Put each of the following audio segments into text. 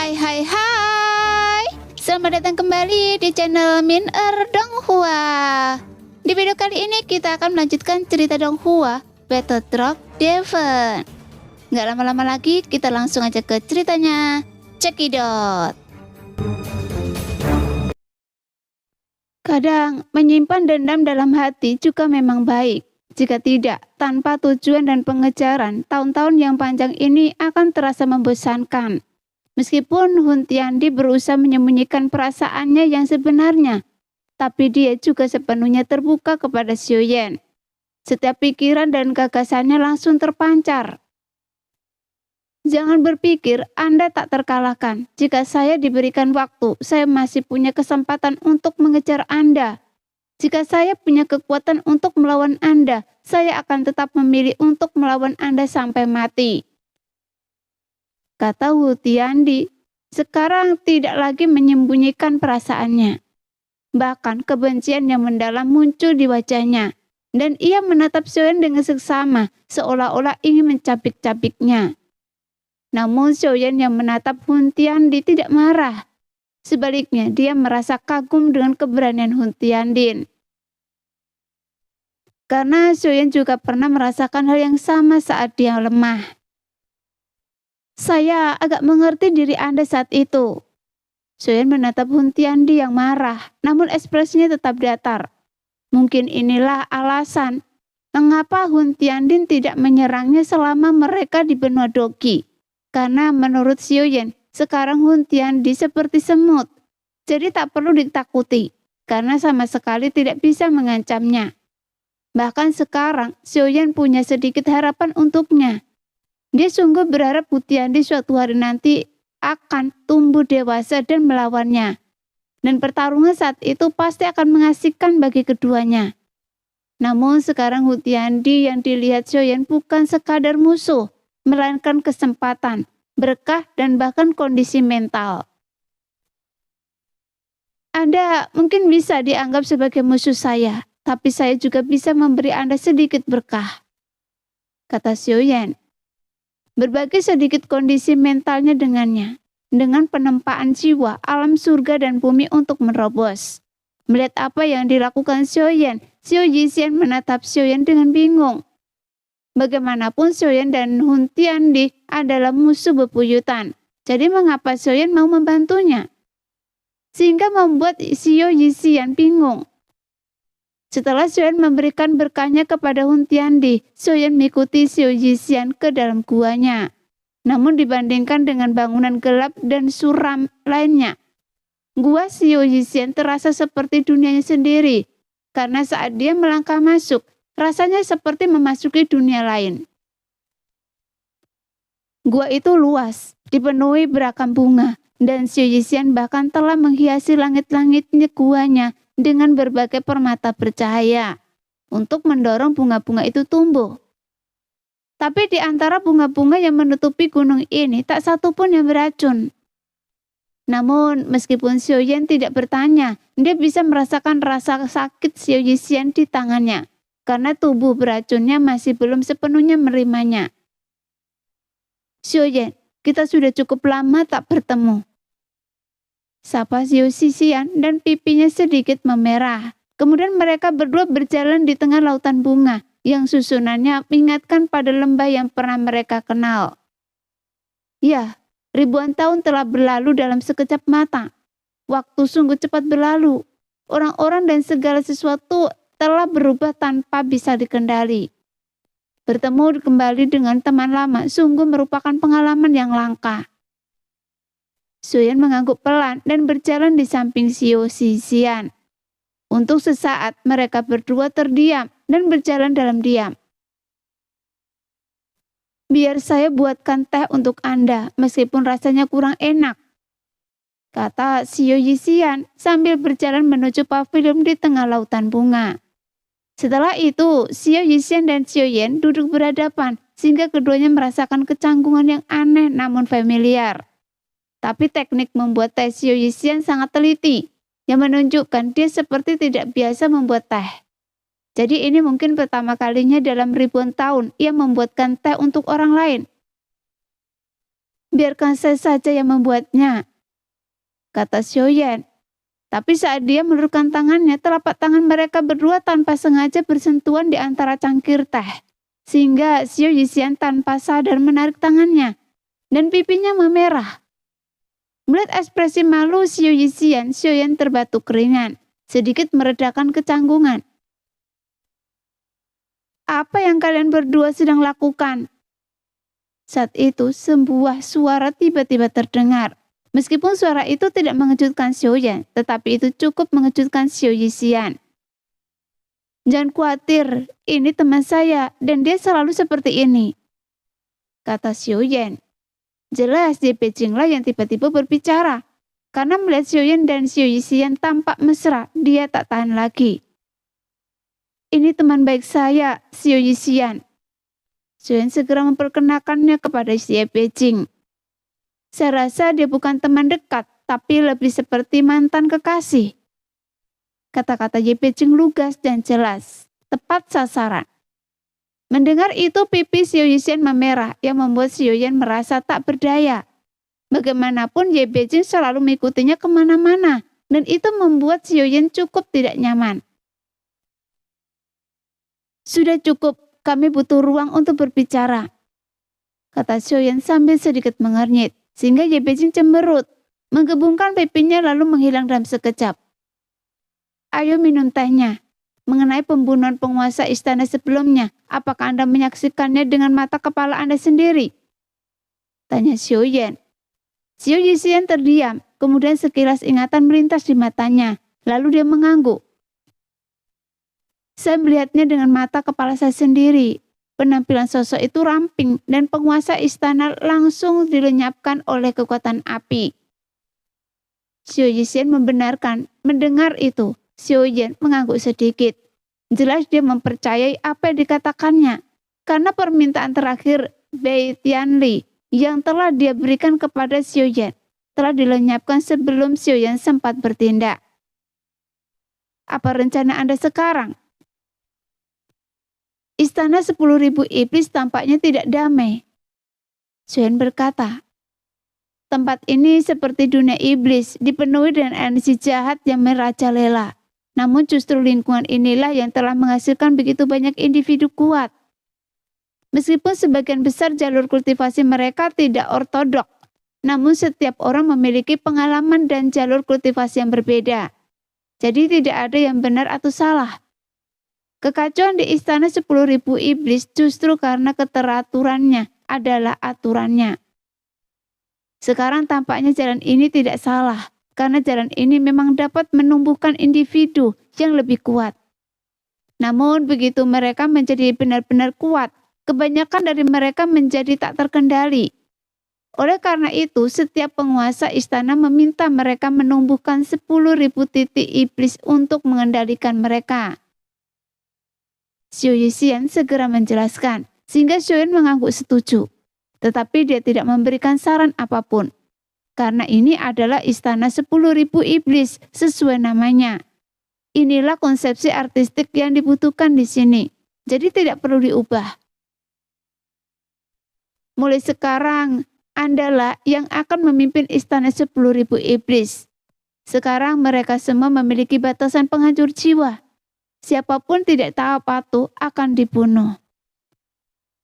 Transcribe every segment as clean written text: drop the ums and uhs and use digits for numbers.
Hai. Selamat datang kembali di channel Min Donghua. Di video kali ini kita akan melanjutkan cerita Donghua Battle Drop Devon. Nggak lama-lama lagi, kita langsung aja ke ceritanya. Cekidot. Kadang menyimpan dendam dalam hati juga memang baik. Jika tidak, tanpa tujuan dan pengejaran, tahun-tahun yang panjang ini akan terasa membosankan. Meskipun Hun Tiandi berusaha menyembunyikan perasaannya yang sebenarnya, tapi dia juga sepenuhnya terbuka kepada Xiaoyan. Setiap pikiran dan gagasannya langsung terpancar. Jangan berpikir Anda tak terkalahkan. Jika saya diberikan waktu, saya masih punya kesempatan untuk mengejar Anda. Jika saya punya kekuatan untuk melawan Anda, saya akan tetap memilih untuk melawan Anda sampai mati. Kata Wu Tiandi, sekarang tidak lagi menyembunyikan perasaannya. Bahkan kebencian yang mendalam muncul di wajahnya, dan ia menatap Xiaoyan dengan seksama, seolah-olah ingin mencabik-cabiknya. Namun Xiaoyan yang menatap Hun Tiandi tidak marah. Sebaliknya, dia merasa kagum dengan keberanian Hun Tiandi. Karena Xiaoyan juga pernah merasakan hal yang sama saat dia lemah. Saya agak mengerti diri Anda saat itu. Xiaoyan menatap Hun Tiandi yang marah, namun ekspresinya tetap datar. Mungkin inilah alasan mengapa Hun Tiandi tidak menyerangnya selama mereka di benua Doqi. Karena menurut Xiaoyan, sekarang Hun Tiandi seperti semut, jadi tak perlu ditakuti, karena sama sekali tidak bisa mengancamnya. Bahkan sekarang, Xiaoyan punya sedikit harapan untuknya. Dia sungguh berharap Wu Tiandi suatu hari nanti akan tumbuh dewasa dan melawannya. Dan pertarungan saat itu pasti akan mengasihkan bagi keduanya. Namun sekarang Wu Tiandi yang dilihat Xiaoyan bukan sekadar musuh, melainkan kesempatan, berkah, dan bahkan kondisi mental. Anda mungkin bisa dianggap sebagai musuh saya, tapi saya juga bisa memberi Anda sedikit berkah, kata Xiaoyan. Berbagi sedikit kondisi mentalnya dengannya, dengan penempaan jiwa, alam surga dan bumi untuk menerobos. Melihat apa yang dilakukan Xiaoyan, Xiao Yixian menatap Xiaoyan dengan bingung. Bagaimanapun Xiaoyan dan Hun Tiandi adalah musuh bebuyutan, jadi mengapa Xiaoyan mau membantunya? Sehingga membuat Xiao Yixian bingung. Setelah Xiaoyan memberikan berkahnya kepada Hun Tiandi, Xiaoyan mengikuti Xiao Yixian ke dalam guanya. Namun dibandingkan dengan bangunan gelap dan suram lainnya, gua Xiao Yixian terasa seperti dunianya sendiri, karena saat dia melangkah masuk, rasanya seperti memasuki dunia lain. Gua itu luas, dipenuhi beragam bunga, dan Xiao Yixian bahkan telah menghiasi langit-langitnya guanya dengan berbagai permata bercahaya untuk mendorong bunga-bunga itu tumbuh. Tapi di antara bunga-bunga yang menutupi gunung ini tak satu pun yang beracun. Namun meskipun Xiaoyan tidak bertanya, dia bisa merasakan rasa sakit Xiao Yixian di tangannya karena tubuh beracunnya masih belum sepenuhnya menerimanya. Xiaoyan, kita sudah cukup lama tak bertemu, sapa Xiao Yixian dan pipinya sedikit memerah. Kemudian mereka berdua berjalan di tengah lautan bunga yang susunannya mengingatkan pada lembah yang pernah mereka kenal. Ya, ribuan tahun telah berlalu dalam sekejap mata. Waktu sungguh cepat berlalu. Orang-orang dan segala sesuatu telah berubah tanpa bisa dikendali. Bertemu kembali dengan teman lama sungguh merupakan pengalaman yang langka. Xiaoyan mengangguk pelan dan berjalan di samping Xiao Yixian. Untuk sesaat mereka berdua terdiam dan berjalan dalam diam. Biar saya buatkan teh untuk Anda meskipun rasanya kurang enak, kata Xiao Yixian sambil berjalan menuju pavilion di tengah lautan bunga. Setelah itu, Xiao Yixian dan Xiaoyan duduk berhadapan sehingga keduanya merasakan kecanggungan yang aneh namun familiar. Tapi teknik membuat teh Xiao Yixian sangat teliti, yang menunjukkan dia seperti tidak biasa membuat teh. Jadi ini mungkin pertama kalinya dalam ribuan tahun ia membuatkan teh untuk orang lain. biarkan saya saja yang membuatnya, kata Xiaoyan. Tapi saat dia meluruskan tangannya, telapak tangan mereka berdua tanpa sengaja bersentuhan di antara cangkir teh. Sehingga Xiao Yixian tanpa sadar menarik tangannya, dan pipinya memerah. Melihat ekspresi malu Xiao Yixian, Xiaoyan terbatuk ringan, sedikit meredakan kecanggungan. Apa yang kalian berdua sedang lakukan? Saat itu, sebuah suara tiba-tiba terdengar. Meskipun suara itu tidak mengejutkan Xiaoyan, tetapi itu cukup mengejutkan Xiao Yixian. Jangan khawatir, ini teman saya dan dia selalu seperti ini, kata Xiaoyan. Jelas Ye Beijing lah yang tiba-tiba berbicara. Karena melihat Xiaoyan dan Xiao Yixian tampak mesra, dia tak tahan lagi. Ini teman baik saya, Xiao Yixian. Xiaoyan segera memperkenalkannya kepada Ye Beijing. Saya rasa dia bukan teman dekat, tapi lebih seperti mantan kekasih. Kata-kata Ye Beijing lugas dan jelas, tepat sasaran. Mendengar itu pipi Xiao Yixian memerah yang membuat Xiaoyan merasa tak berdaya. Bagaimanapun Ye Beijing selalu mengikutinya kemana-mana, dan itu membuat Xiaoyan cukup tidak nyaman. Sudah cukup, kami butuh ruang untuk berbicara, kata Xiaoyan sambil sedikit mengernyit, sehingga Ye Beijing cemberut, menggebungkan pipinya lalu menghilang dalam sekejap. Ayo minum tehnya. Mengenai pembunuhan penguasa istana sebelumnya, apakah Anda menyaksikannya dengan mata kepala Anda sendiri? Tanya Xiaoyan. Xiao Yixian terdiam, kemudian sekilas ingatan melintas di matanya, lalu dia mengangguk. Saya melihatnya dengan mata kepala saya sendiri. Penampilan sosok itu ramping dan penguasa istana langsung dilenyapkan oleh kekuatan api. Xiao Yixian membenarkan. Mendengar itu, Xiaoyan mengangguk sedikit. Jelas dia mempercayai apa yang dikatakannya, karena permintaan terakhir Bei Tianli yang telah dia berikan kepada Xiaoyan telah dilenyapkan sebelum Xiaoyan sempat bertindak. Apa rencana Anda sekarang? Istana 10.000 iblis tampaknya tidak damai. Xiaoyan berkata, tempat ini seperti dunia iblis, dipenuhi dengan energi jahat yang merajalela. Namun justru lingkungan inilah yang telah menghasilkan begitu banyak individu kuat. Meskipun sebagian besar jalur kultivasi mereka tidak ortodok, namun setiap orang memiliki pengalaman dan jalur kultivasi yang berbeda. Jadi tidak ada yang benar atau salah. Kekacauan di istana 10.000 iblis justru karena keteraturannya adalah aturannya. Sekarang tampaknya jalan ini tidak salah, karena jalan ini memang dapat menumbuhkan individu yang lebih kuat. Namun begitu mereka menjadi benar-benar kuat, kebanyakan dari mereka menjadi tak terkendali. Oleh karena itu, setiap penguasa istana meminta mereka menumbuhkan 10.000 titik iblis untuk mengendalikan mereka. Xiao Yixian segera menjelaskan, sehingga Xiaoyan mengangguk setuju. Tetapi dia tidak memberikan saran apapun. Karena ini adalah istana 10.000 iblis sesuai namanya. Inilah konsepsi artistik yang dibutuhkan di sini. Jadi tidak perlu diubah. Mulai sekarang, Andalah yang akan memimpin istana 10.000 iblis. Sekarang mereka semua memiliki batasan penghancur jiwa. Siapapun tidak tahu patuh akan dibunuh.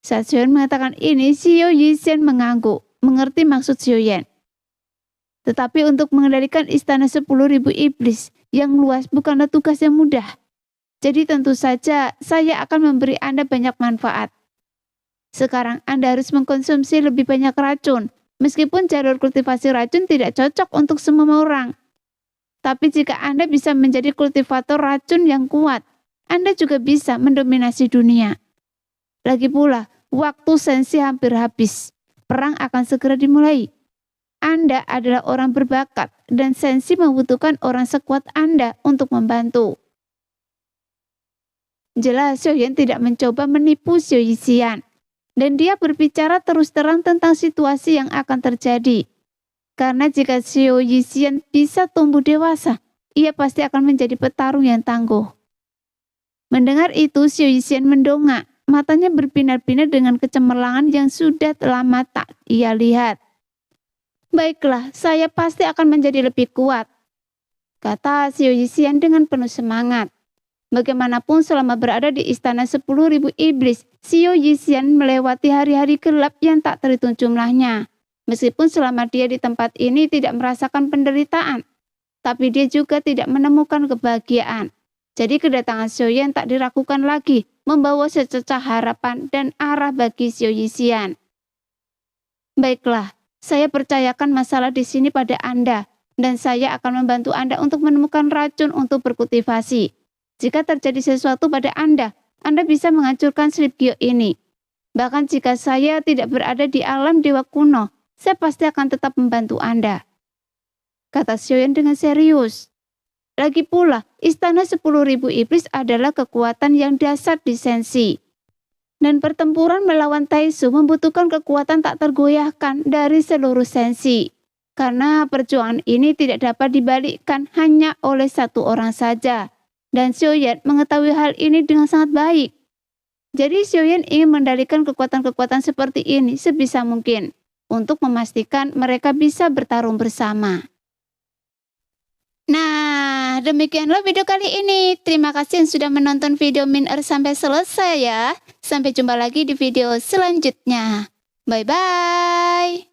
Saat Xiaoyan mengatakan ini, Xiao Yixian mengangguk, mengerti maksud Xiaoyan. Tetapi untuk mengendalikan istana 10.000 iblis yang luas bukanlah tugas yang mudah. Jadi tentu saja saya akan memberi Anda banyak manfaat. Sekarang Anda harus mengkonsumsi lebih banyak racun, meskipun jalur kultivasi racun tidak cocok untuk semua orang. Tapi jika Anda bisa menjadi kultivator racun yang kuat, Anda juga bisa mendominasi dunia. Lagi pula, waktu sensi hampir habis. Perang akan segera dimulai. Anda adalah orang berbakat dan sensi membutuhkan orang sekuat Anda untuk membantu. Jelas Xiaoyan tidak mencoba menipu Xiao Yixian, dan dia berbicara terus terang tentang situasi yang akan terjadi. Karena jika Xiao Yixian bisa tumbuh dewasa, ia pasti akan menjadi petarung yang tangguh. Mendengar itu, Xiao Yixian mendongak, matanya berbinar-binar dengan kecemerlangan yang sudah lama tak ia lihat. Baiklah, saya pasti akan menjadi lebih kuat, kata Xiao Yixian dengan penuh semangat. Bagaimanapun selama berada di istana 10.000 iblis, Xiao Yixian melewati hari-hari gelap yang tak terhitung jumlahnya. Meskipun selama dia di tempat ini tidak merasakan penderitaan, tapi dia juga tidak menemukan kebahagiaan. Jadi kedatangan Xiao Yan tak diragukan lagi, membawa secercah harapan dan arah bagi Xiao Yixian. Baiklah, saya percayakan masalah di sini pada Anda, dan saya akan membantu Anda untuk menemukan racun untuk berkultivasi. Jika terjadi sesuatu pada Anda bisa menghancurkan slip Gio ini. Bahkan jika saya tidak berada di alam dewa kuno, saya pasti akan tetap membantu Anda, kata Xiao Yan dengan serius. Lagi pula, istana 10.000 iblis adalah kekuatan yang dasar di Senshi. Dan pertempuran melawan Taisu membutuhkan kekuatan tak tergoyahkan dari seluruh Senshi. Karena perjuangan ini tidak dapat dibalikkan hanya oleh satu orang saja. Dan Xiao Yan mengetahui hal ini dengan sangat baik. Jadi Xiao Yan ingin mengendalikan kekuatan-kekuatan seperti ini sebisa mungkin, untuk memastikan mereka bisa bertarung bersama. Nah, demikianlah video kali ini. Terima kasih yang sudah menonton video Min Er sampai selesai ya. Sampai jumpa lagi di video selanjutnya. Bye-bye.